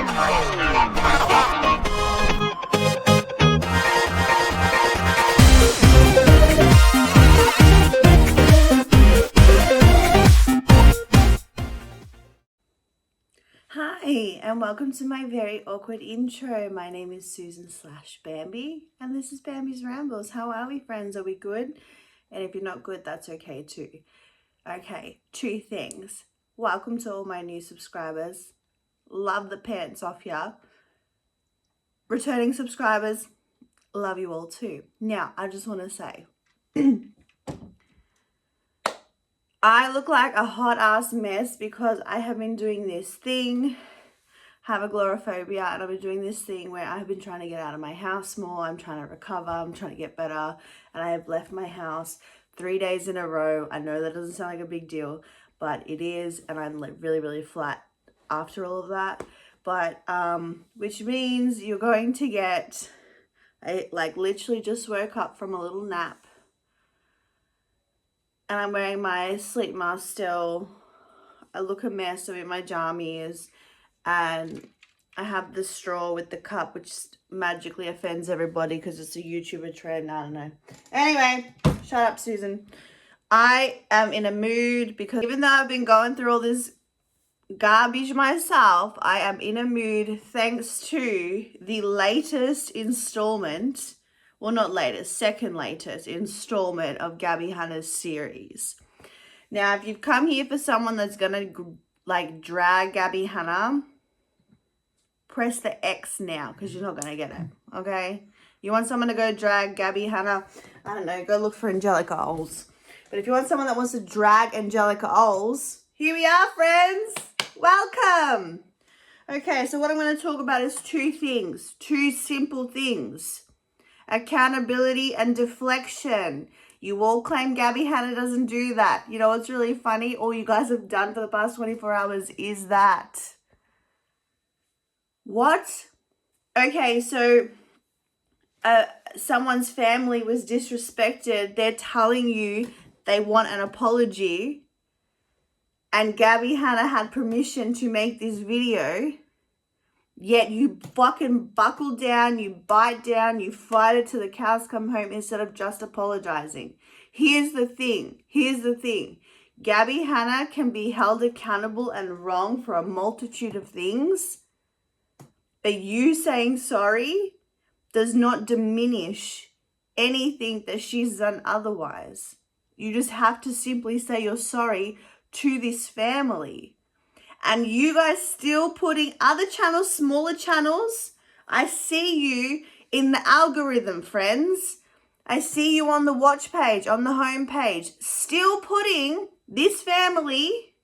Hi, and welcome to my very awkward intro. My name is Susan/Bambi, and this is Bambi's Rambles. How are we, friends? Are we good? And if you're not good, that's okay too. Okay, two things. Welcome to all my new subscribers. Love the pants off ya. Returning subscribers, love you all too. Now, I just want to say, I look like a hot ass mess because I have been doing this thing, have agoraphobia, and I've been doing this thing where I've been trying to get out of my house more. I'm trying to recover, I'm trying to get better, and I have left my house 3 days in a row. I know that doesn't sound like a big deal, but it is, and I'm like really flat after all of that. But which means you're going to get, I like literally just woke up from a little nap, and I'm wearing my sleep mask still. I look a mess. I'm in my jammies, and I have the straw with the cup, which magically offends everybody because it's a YouTuber trend. I don't know. Anyway, shut up, Susan. I am in a mood because even though I've been going through all this garbage myself, I am in a mood thanks to the latest installment. Well, not latest, second latest installment of Gabbie Hanna's series. Now, if you've come here for someone that's going to like drag Gabbie Hanna, press the X now because you're not going to get it, okay? You want someone to go drag Gabbie Hanna, I don't know, go look for Angelika Oles. But if you want someone that wants to drag Angelika Oles, here we are, friends. Welcome. Okay, so what I'm going to talk about is two things, two simple things. Accountability and deflection. You all claim Gabbie Hanna doesn't do that. You know what's really funny? All you guys have done for the past 24 hours is that. What? Okay, so someone's family was disrespected. They're telling you they want an apology. And Gabbie Hanna had permission to make this video. Yet you fucking buckle down, you bite down, you fight it till the cows come home instead of just apologizing. Here's the thing. Gabbie Hanna can be held accountable and wrong for a multitude of things. But you saying sorry does not diminish anything that she's done otherwise. You just have to simply say you're sorry to this family. And you guys still putting other channels, smaller channels. I see you in the algorithm, friends. I see you on the watch page, on the home page, still putting this family,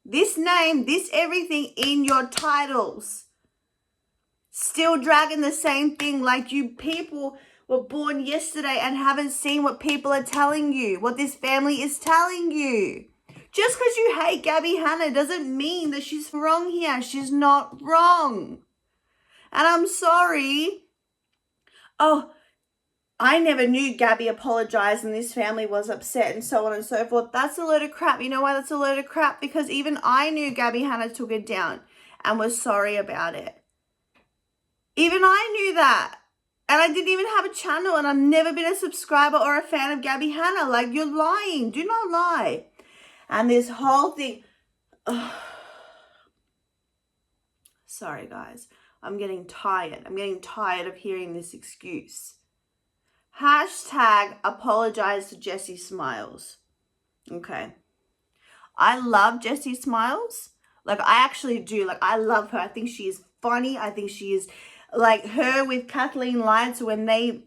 this name, this everything in your titles. Still dragging the same thing like you people were born yesterday and haven't seen what people are telling you, what this family is telling you. Just because you hate Gabbie Hanna doesn't mean that she's wrong here. She's not wrong. And I'm sorry. Oh, I never knew Gabbie apologized and this family was upset and so on and so forth. That's a load of crap. You know why that's a load of crap? Because even I knew Gabbie Hanna took it down and was sorry about it. Even I knew that. And I didn't even have a channel, and I've never been a subscriber or a fan of Gabbie Hanna. Like, you're lying. Do not lie. And this whole thing, sorry guys, I'm getting tired. I'm getting tired of hearing this excuse. Hashtag apologize to Jessi Smiles. Okay. I love Jessi Smiles. Like, I actually do. Like, I love her. I think she is funny. I think she is like her with Kathleen Lights when they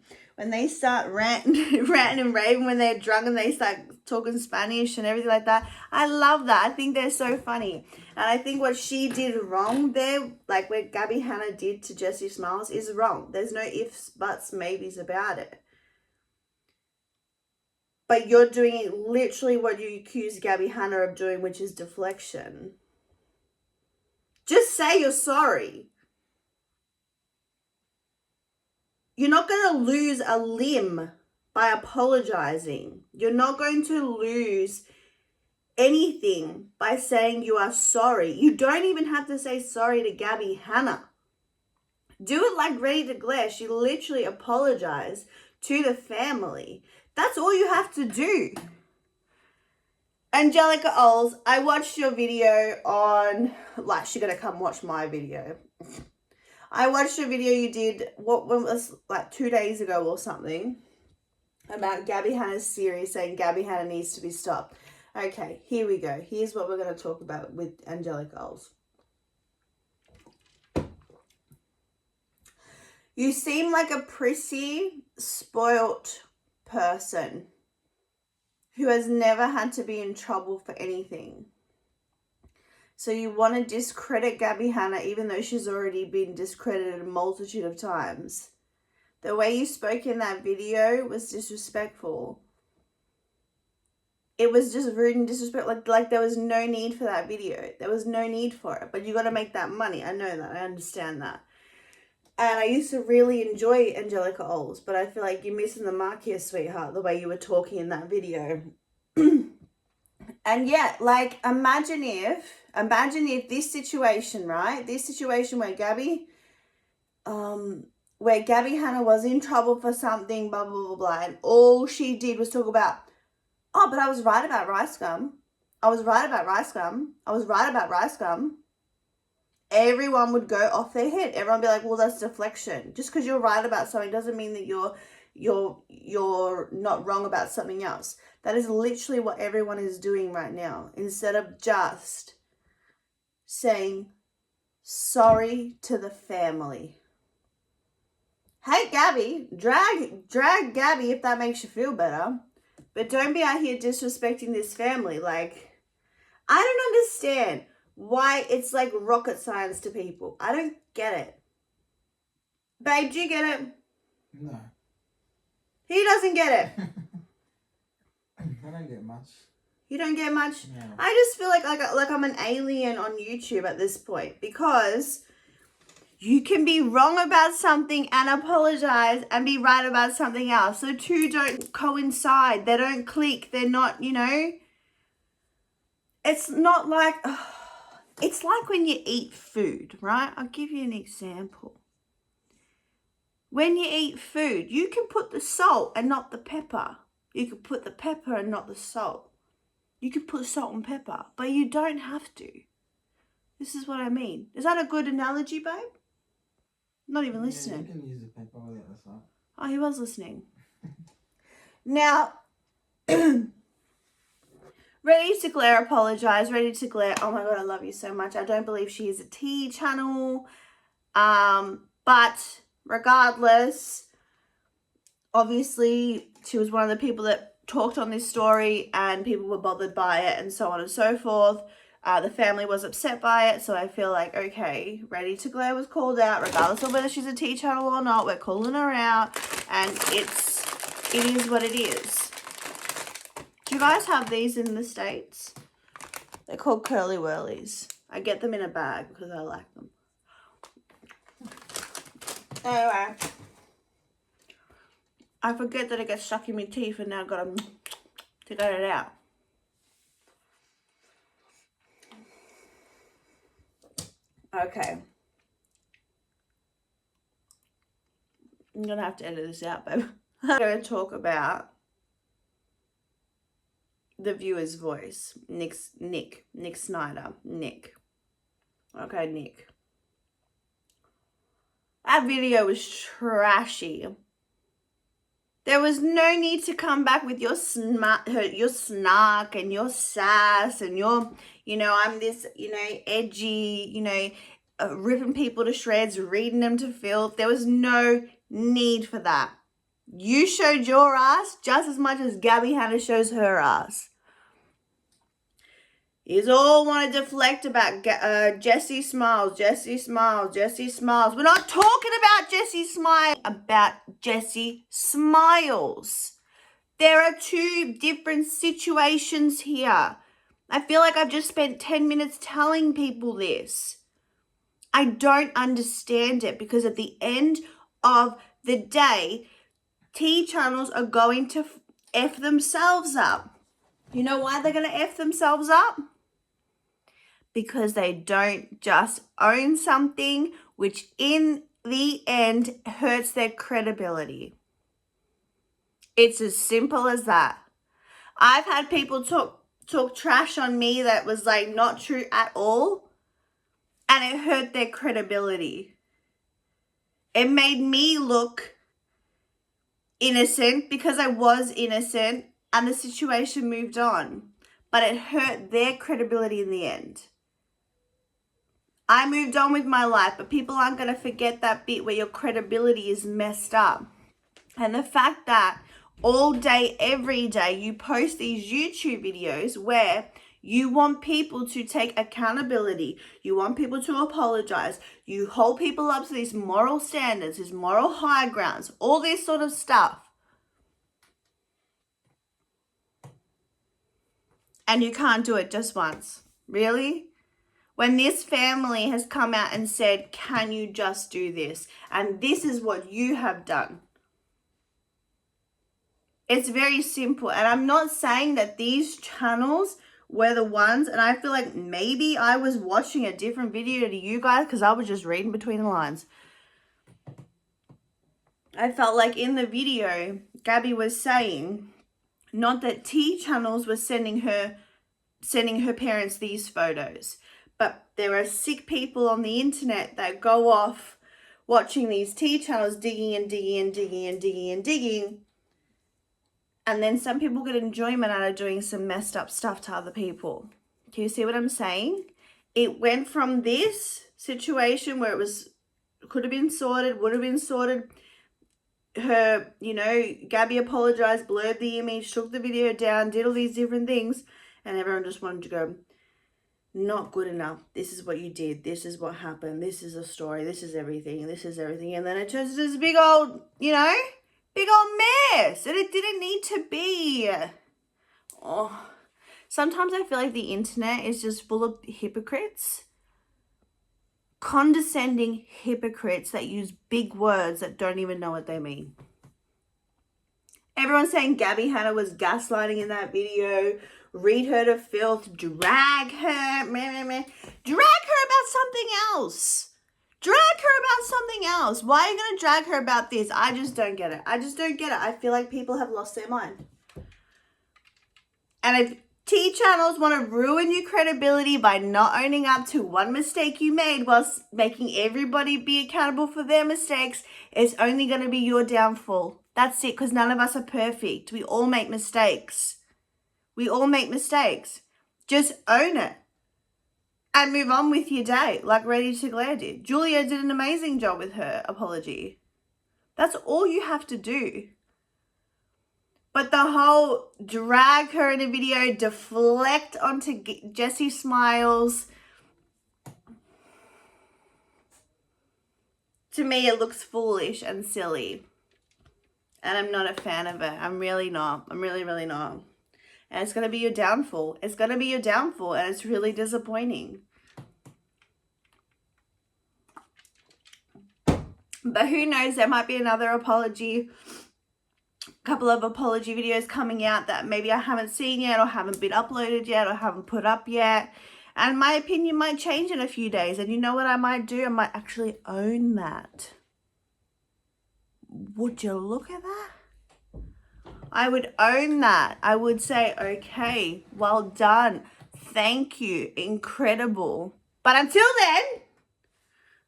start ranting and raving when they're drunk and they start talking Spanish and everything like that. I love that. I think they're so funny. And I think what she did wrong there, like what Gabbie Hanna did to Jessi Smiles, is wrong. There's no ifs, buts, maybes about it. But you're doing literally what you accuse Gabbie Hanna of doing, which is deflection. Just say you're sorry. You're not going to lose a limb by apologizing. You're not going to lose anything by saying you are sorry. You don't even have to say sorry to Gabbie Hanna. Do it like ready to glare. She literally apologized to the family. That's all you have to do. Angelika Oles, I watched your video on, like, she's gonna come watch my video. I watched a video you did, when was like 2 days ago or something, about Gabbie Hanna's series saying Gabbie Hanna needs to be stopped. Okay, here we go. Here's what we're going to talk about with Angelika Oles. You seem like a prissy, spoilt person who has never had to be in trouble for anything. So you want to discredit Gabbie Hanna even though she's already been discredited a multitude of times. The way you spoke in that video was disrespectful. It was just rude and disrespectful. Like there was no need for that video. There was no need for it. But you got to make that money. I know that. I understand that. And I used to really enjoy Angelika Oles. But I feel like you're missing the mark here, sweetheart, the way you were talking in that video. And yeah, like imagine if this situation, right? This situation where Gabbie Hanna was in trouble for something, blah, blah, blah, blah. And all she did was talk about, oh, but I was right about rice gum. I was right about rice gum. I was right about rice gum. Everyone would go off their head. Everyone would be like, well, that's deflection. Just because you're right about something doesn't mean that you're not wrong about something else. That is literally what everyone is doing right now. Instead of just saying sorry to the family. Hey, Gabbie, drag Gabbie if that makes you feel better. But don't be out here disrespecting this family. Like, I don't understand why it's like rocket science to people. I don't get it. Babe, do you get it? No. He doesn't get it. I don't get much. You don't get much? No. I just feel like I'm an alien on YouTube at this point because you can be wrong about something and apologize and be right about something else. The two don't coincide. They don't click. They're not, it's not like, it's like when you eat food, right? I'll give you an example. When you eat food, you can put the salt and not the pepper. You can put the pepper and not the salt. You can put salt and pepper, but you don't have to. This is what I mean. Is that a good analogy, babe? Not even listening. You can use the pepper without the salt. Oh, he was listening. Now, ready to glare, apologize. Ready to glare. Oh my God, I love you so much. I don't believe she is a tea channel. But regardless, obviously, she was one of the people that talked on this story and people were bothered by it and so on and so forth. The family was upset by it, so I feel like, okay, Ready to Glare was called out, regardless of whether she's a tea channel or not. We're calling her out, and it is what it is. Do you guys have these in the States? They're called curly whirlies. I get them in a bag because I like them. Anyway, I forget that it gets stuck in my teeth, and now I've got to get it out. Okay. I'm going to have to edit this out, babe. I'm going to talk about the viewer's voice. Nick Snyder. Nick. Okay, Nick. That video was trashy. There was no need to come back with your snark and your sass and your, I'm this, edgy, ripping people to shreds, reading them to filth. There was no need for that. You showed your ass just as much as Gabbie Hanna shows her ass. You all want to deflect about Jessi Smiles. We're not talking about Jessi Smiles. About Jessi Smiles. There are two different situations here. I feel like I've just spent 10 minutes telling people this. I don't understand it because at the end of the day, tea channels are going to F themselves up. You know why they're going to F themselves up? Because they don't just own something, which in the end hurts their credibility. It's as simple as that. I've had people talk trash on me that was like not true at all, and it hurt their credibility. It made me look innocent because I was innocent, and the situation moved on, but it hurt their credibility in the end. I moved on with my life, but people aren't going to forget that bit where your credibility is messed up. And the fact that all day, every day, you post these YouTube videos where you want people to take accountability, you want people to apologize, you hold people up to these moral standards, these moral high grounds, all this sort of stuff. And you can't do it just once. Really? When this family has come out and said, can you just do this? And this is what you have done. It's very simple. And I'm not saying that these channels were the ones, and I feel like maybe I was watching a different video to you guys because I was just reading between the lines. I felt like in the video, Gabbie was saying, not that Tea Channels was sending her parents these photos, but there are sick people on the internet that go off watching these Tea Channels, digging and digging and digging and digging and digging. And then some people get enjoyment out of doing some messed up stuff to other people. Can you see what I'm saying? It went from this situation where could have been sorted, would have been sorted. Her, Gabbie apologized, blurred the image, took the video down, did all these different things. And everyone just wanted to go, not good enough. This is what you did. This is what happened. This is a story. This is everything. This is everything. And then it turns into this big old, big old mess. And it didn't need to be. Oh, sometimes I feel like the internet is just full of hypocrites. Condescending hypocrites that use big words that don't even know what they mean. Everyone's saying Gabbie Hanna was gaslighting in that video. Read her to filth. Drag her. Drag her about something else. Drag her about something else. Why are you going to drag her about this? I just don't get it. I just don't get it. I feel like people have lost their mind. And if Tea Channels want to ruin your credibility by not owning up to one mistake you made whilst making everybody be accountable for their mistakes, it's only going to be your downfall. That's it, because none of us are perfect. We all make mistakes. We all make mistakes. Just own it. And move on with your day, like Ready to Glare did. Julia did an amazing job with her apology. That's all you have to do. But the whole drag her in a video, deflect onto Jessi Smiles, to me it looks foolish and silly. And I'm not a fan of it. I'm really not. I'm really, really not. And it's going to be your downfall. It's going to be your downfall, and it's really disappointing. But who knows, there might be another apology, a couple of apology videos coming out that maybe I haven't seen yet, or haven't been uploaded yet, or haven't put up yet. And my opinion might change in a few days. And you know what I might do? I might actually own that. Would you look at that? I would own that. I would say, okay, well done. Thank you. Incredible. But until then,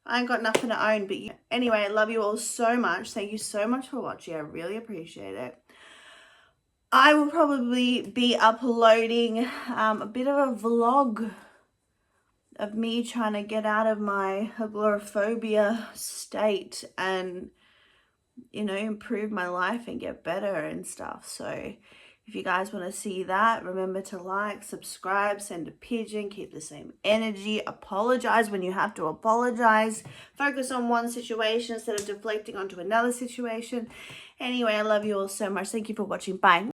I ain't got nothing to own. But anyway, I love you all so much. Thank you so much for watching. I really appreciate it. I will probably be uploading a bit of a vlog of me trying to get out of my agoraphobia state and improve my life and get better and stuff. So if you guys want to see that, remember to like, subscribe, send a pigeon, keep the same energy, apologize when you have to apologize, focus on one situation instead of deflecting onto another situation. Anyway, I love you all so much. Thank you for watching. Bye.